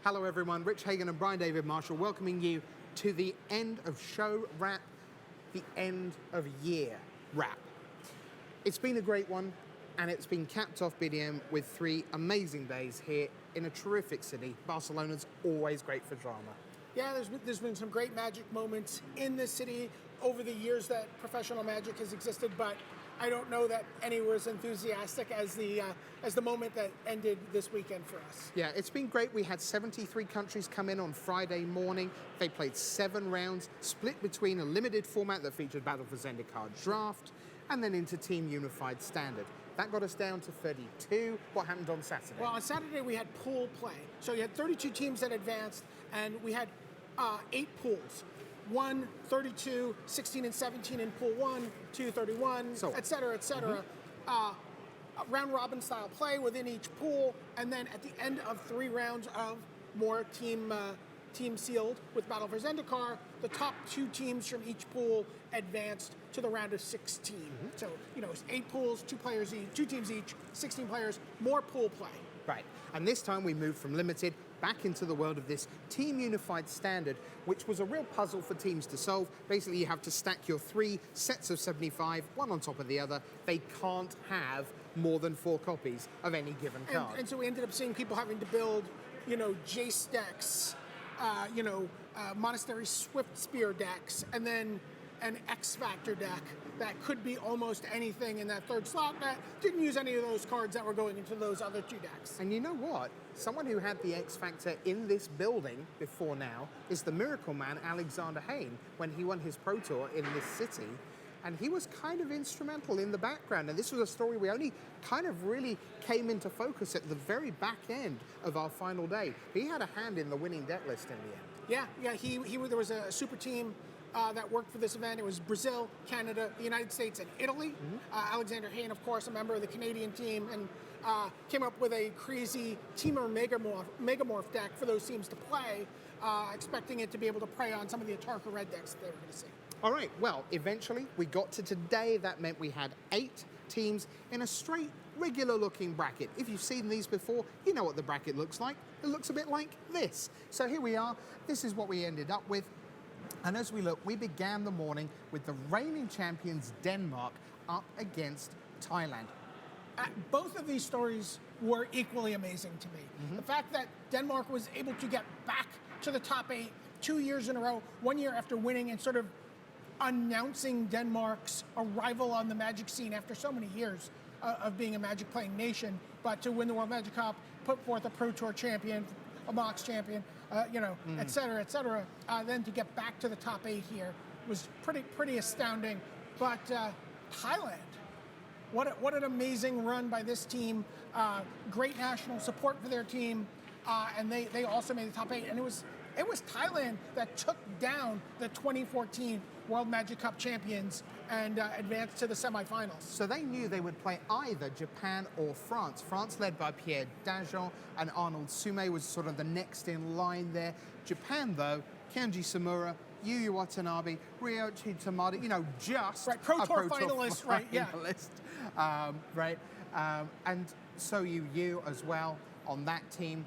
Hello everyone, Rich Hagon and Brian David-Marshall welcoming you to the end of show wrap, the end of year wrap. It's been a great one, and it's been capped off BDM with 3 amazing days here in a terrific city. Barcelona's always great for drama. Yeah, there's been some great Magic moments in this city over the years that professional Magic has existed, but I don't know that any were as enthusiastic as the moment that ended this weekend for us. Yeah, it's been great. We had 73 countries come in on Friday morning. They played 7 rounds, split between a limited format that featured Battle for Zendikar Draft, and then into Team Unified Standard. That got us down to 32. What happened on Saturday? Well, on Saturday we had pool play. So you had 32 teams that advanced, and we had 8 pools. 1, 32, 16 and 17 in pool 1, 2, 31, et cetera, et cetera. Round robin style play within each pool, and then at the end of 3 rounds of more team sealed with Battle for Zendikar, the top 2 teams from each pool advanced to the round of 16. So, it's 8 pools, 2 players each, 2 teams each, 16 players, more pool play. Right, and this time we moved from limited back into the world of this Team Unified Standard, which was a real puzzle for teams to solve. Basically, you have to stack your 3 sets of 75, one on top of the other. They can't have more than 4 copies of any given card. And so we ended up seeing people having to build, Jace decks, Monastery Swift Spear decks, and then an X Factor deck that could be almost anything in that 3rd slot that didn't use any of those cards that were going into those other 2 decks. And you know what? Someone who had the X Factor in this building before now is the Miracle Man, Alexander Hayne, when he won his Pro Tour in this city. And he was kind of instrumental in the background. And this was a story we only kind of really came into focus at the very back end of our final day. He had a hand in the winning deck list in the end. Yeah, there was a super team that worked for this event. It was Brazil, Canada, the United States, and Italy. Alexander Hayne, of course, a member of the Canadian team, and came up with a crazy Teamer Megamorph deck for those teams to play, expecting it to be able to prey on some of the Atarka red decks that they were going to see. All right, well, eventually we got to today. That meant we had 8 teams in a straight, regular-looking bracket. If you've seen these before, you know what the bracket looks like. It looks a bit like this. So here we are. This is what we ended up with. And as we look, we began the morning with the reigning champions Denmark up against Thailand. Both of these stories were equally amazing to me. The fact that Denmark was able to get back to the top 8 2 years in a row, 1 year after winning and sort of announcing Denmark's arrival on the Magic scene after so many years of being a Magic playing nation, but to win the World Magic Cup, put forth a Pro Tour champion, a Mox champion, et cetera, then to get back to the top 8 here was pretty astounding. But Thailand, what an amazing run by this team. Great national support for their team, and they also made the top 8. And it was Thailand that took down the 2014 World Magic Cup champions and advanced to the semifinals. So they knew they would play either Japan or France. France led by Pierre Dajon, and Arnold Sume was sort of the next in line there. Japan, though, Kenji Samura, Yu Watanabe, Ryoichi Tamada, just right, Pro Tour finalist, right? Yeah, and So Yu as well on that team.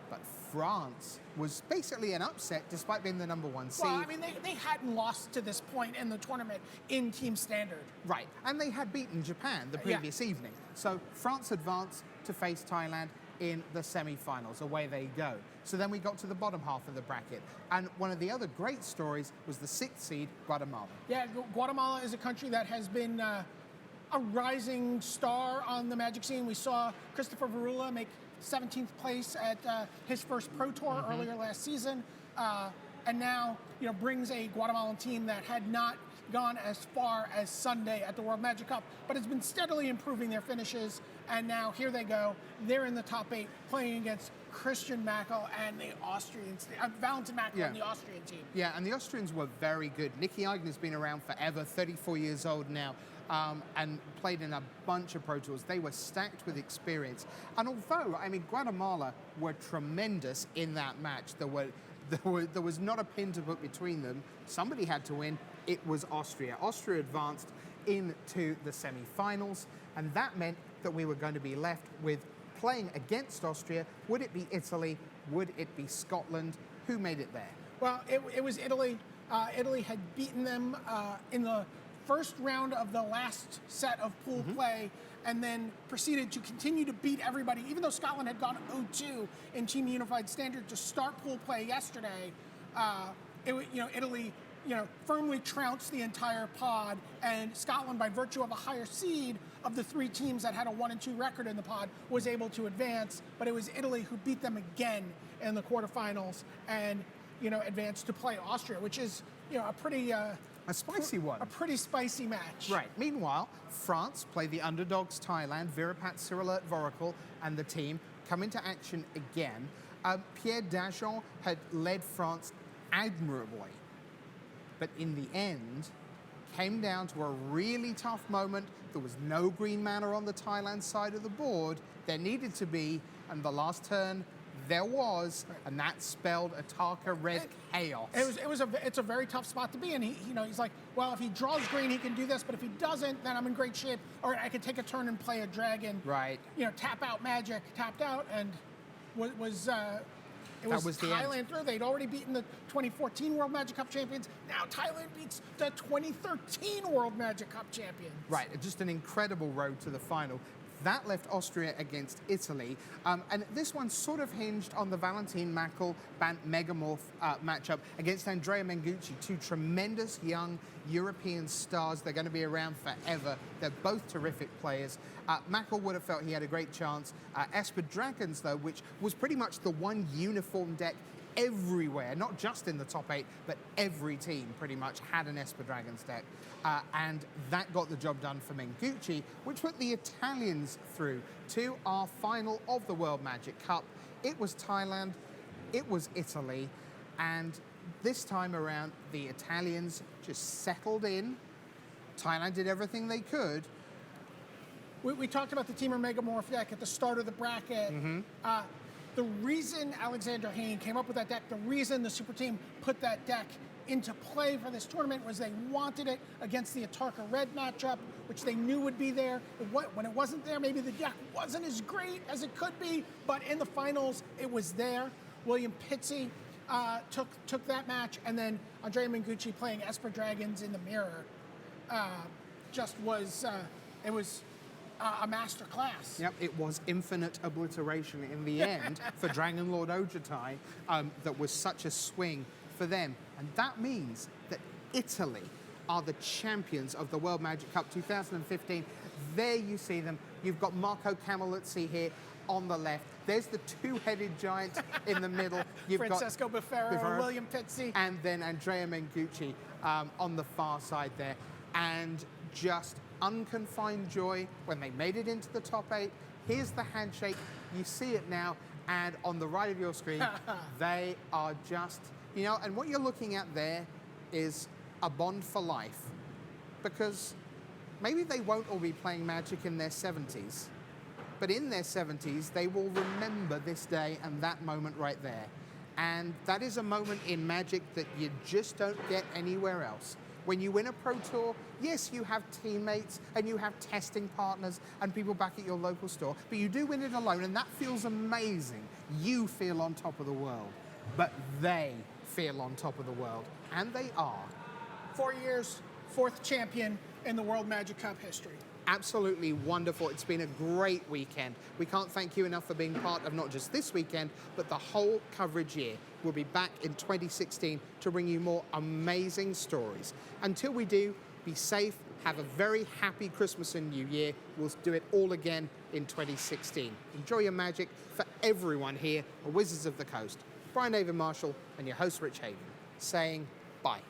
But France was basically an upset despite being the number 1 seed. Well, I mean, they hadn't lost to this point in the tournament in team standard. Right, and they had beaten Japan the previous evening. So France advanced to face Thailand in the semi-finals. Away they go. So then we got to the bottom half of the bracket. And one of the other great stories was the 6th seed, Guatemala. Yeah, Guatemala is a country that has been a rising star on the Magic scene. We saw Christopher Varula make 17th place at his first Pro Tour earlier last season, and now brings a Guatemalan team that had not gone as far as Sunday at the World Magic Cup, but has been steadily improving their finishes. And now here they go. They're in the top 8, playing against Christian Mackel and the Austrians, Valentin Mackel and the Austrian team. Yeah, and the Austrians were very good. Nicky Eigner's been around forever, 34 years old now, and played in a bunch of Pro Tours. They were stacked with experience. And although, Guatemala were tremendous in that match, there was not a pin to put between them. Somebody had to win. It was Austria. Austria advanced into the semi-finals, and that meant that we were going to be left with playing against Austria. Would it be Italy? Would it be Scotland? Who made it there? Well, it was Italy. Italy had beaten them in the first round of the last set of pool play, and then proceeded to continue to beat everybody, even though Scotland had gone 0-2 in Team Unified Standard to start pool play yesterday. Italy, firmly trounced the entire pod, and Scotland, by virtue of a higher seed of the three teams that had a 1-2 record in the pod, was able to advance. But it was Italy who beat them again in the quarterfinals and advanced to play Austria, which is a pretty A spicy one. a pretty spicy match. Right. Meanwhile, France play the underdogs Thailand. Virapat, Cyrilet, Voracle, and the team come into action again. Pierre Dajon had led France admirably, but in the end, came down to a really tough moment. There was no green mana on the Thailand side of the board. There needed to be, and the last turn there was, and that spelled Ataka red chaos. It's a very tough spot to be in. He's like, well, if he draws green, he can do this, but if he doesn't, then I'm in great shape. Or I could take a turn and play a dragon. Right. Tap out Magic, tapped out, and it was Thailand through. They'd already beaten the 2014 World Magic Cup champions. Now Thailand beats the 2013 World Magic Cup champions. Right, just an incredible road to the final. That left Austria against Italy, and this one sort of hinged on the Valentin Mackel Bant Megamorph matchup against Andrea Mengucci, two tremendous young European stars. They're going to be around forever. They're both terrific players. Mackel would have felt he had a great chance. Esper Dragons, though, which was pretty much the one uniform deck everywhere, not just in the top 8, but every team pretty much had an Esper Dragons deck. And that got the job done for Mengucci, which put the Italians through to our final of the World Magic Cup. It was Thailand, it was Italy, and this time around, the Italians just settled in. Thailand did everything they could. We talked about the Teamer Megamorph deck at the start of the bracket. The reason Alexander Hayne came up with that deck, the reason the Super Team put that deck into play for this tournament was they wanted it against the Atarka Red matchup, which they knew would be there. When it wasn't there, maybe the deck wasn't as great as it could be, but in the finals, it was there. William Pitsy took that match, and then Andrea Mengucci playing Esper Dragons in the mirror it was a master class. Yep, it was infinite obliteration in the end for Dragon Lord Ojutai. That was such a swing for them. And that means that Italy are the champions of the World Magic Cup 2015. There you see them. You've got Marco Camiluzzi here on the left. There's the two-headed giant in the middle. You've Francesco got Buffero, William Pitsy. And then Andrea Mengucci on the far side there. And just unconfined joy when they made it into the top 8. Here's the handshake. You see it now. And on the right of your screen, they are just... and what you're looking at there is a bond for life, because maybe they won't all be playing Magic in their 70s, but in their 70s, they will remember this day and that moment right there. And that is a moment in Magic that you just don't get anywhere else. When you win a Pro Tour, yes, you have teammates and you have testing partners and people back at your local store, but you do win it alone, and that feels amazing. You feel on top of the world, but they feel on top of the world, and they are. 4 years, 4th champion in the World Magic Cup history. Absolutely wonderful. It's been a great weekend. We can't thank you enough for being part of not just this weekend, but the whole coverage year. We'll be back in 2016 to bring you more amazing stories. Until we do, be safe, have a very happy Christmas and New Year. We'll do it all again in 2016. Enjoy your Magic. For everyone here at Wizards of the Coast, Brian David-Marshall and your host, Rich Hagan, saying bye.